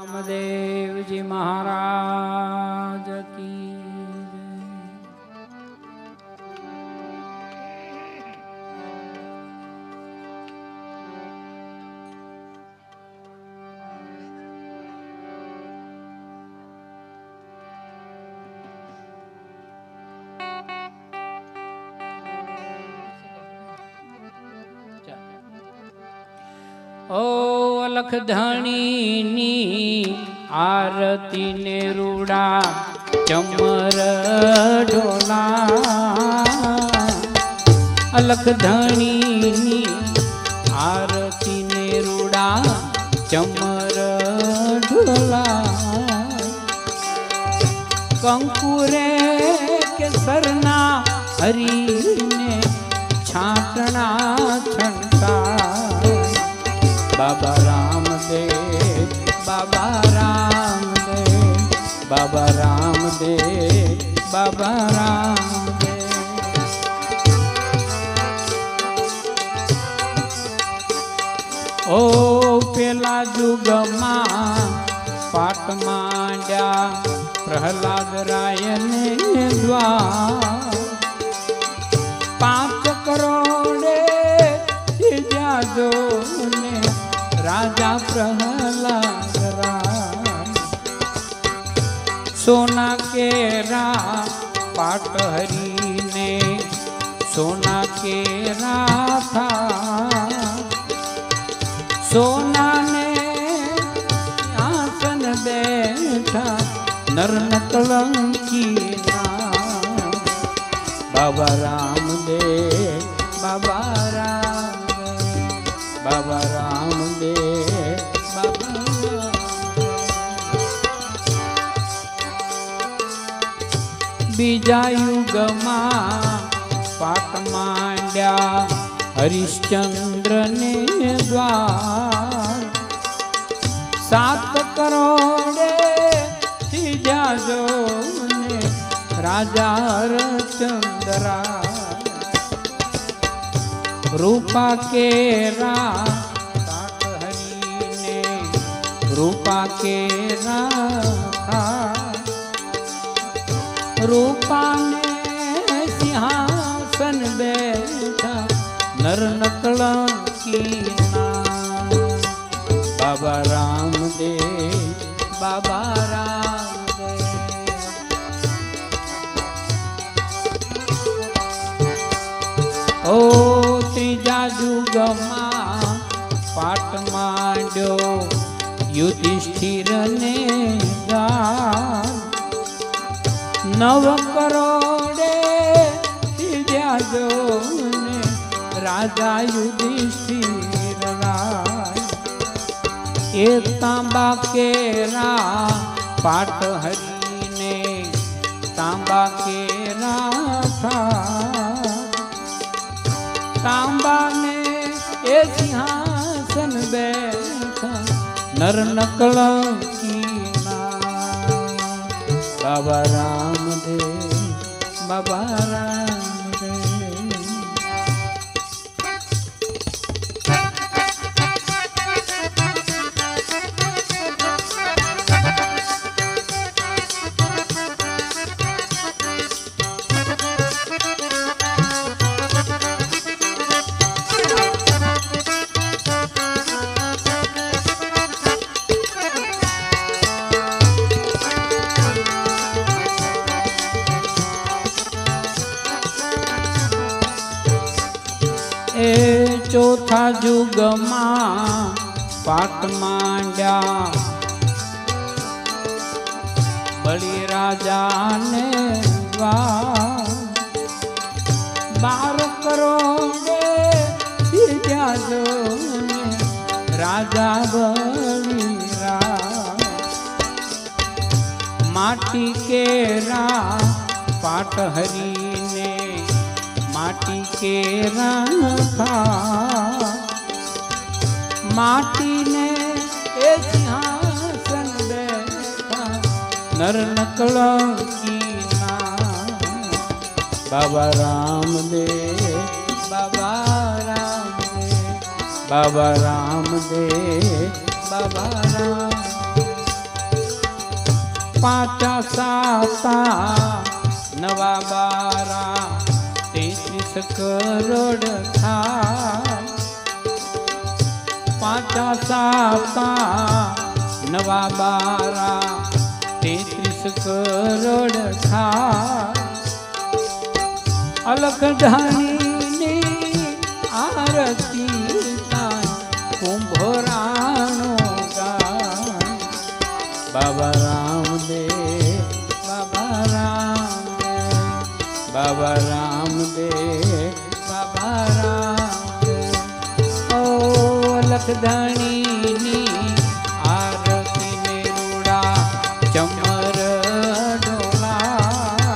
रामदेव जी महाराज की ओ अलख धणी नी आरती ने रूड़ा चमर ढोला अलख धणी नी आरती ने रूड़ा चमर ढोला कंकुरे के सरना हरी ने छाटना छंटा बाबा रामदेव बाबा रामदेव बाबा रामदेव बाबा रामदेव ओ पेला जुगमा पाट मांड्या प्रहलाद रायने द्वार 5 करोड़े जादो राजा प्रहलाद राय सोना केरा पाट हरी ने सोना केरा था सोना ने आसन बैठा नर कलंकी ना बाबा रामदेव बाबा रामदेव बाबा रामदेव बाबा बीजा युगमा पाट मांड्या हरिश्चंद्र ने द्वार 7 करोड़े सीजा जो ने राजा हरचंद्रा रूपा केरा पाट हरी ने रूपा केरा था रूपा ने सिंहासन बैठा नर नकलंकी ना बाबा रामदेव बाबा रामदेव ओ त्रीजा जुगमा पाट मांड्यो युधिष्ठिर ने गार 9 करोड़े तीजा जो ने राजा युधिष्ठिर राय 1 तांबा केरा पाट हरी ने तांबा केरा था तांबा ने ए सिंहासन बैठा नर नकलंकी ना बाबा रामदेव बाबा रामदेव चौथा जुगमा पाट मांड्या बड़ी राजा ने द्वार 12 करोड़े सीजा जो ने राजा बड़ी राय माटी केरा पाट हरी ने माटी केरा था माटी ने ए सिंहासन बैठा नर नकलंकी ना बाबा रामदेव बाबा रामदेव बाबा रामदेव बाबा राम પાંચા સાતા નવા બારા 33 કરોડ થાય પાંચા સાતા નવા બારા 33 કરોડ થાય અલખ ધાની આરતી કુંભરાનો ગાય બાબા રામદેવ બાબા રામદેવ બાબા રામદેવ બાબા રામદેવ ઓ લખધણીની આરતી ને રૂડા ચમર ડોલા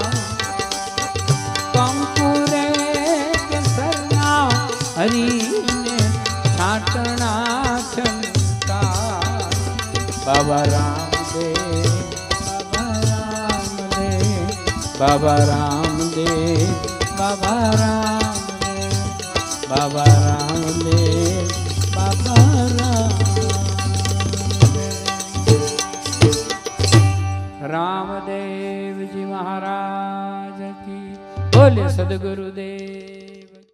કંકુરે કેસરના હરીને છાટણા છંકા બાબા રામદેવ બાબા રામદેવ બાબા રામદેવ બાબા રામદેવ બાબા રામદેવ રામદેવજી મહારાજ કી બોલે સદગુરુદેવ।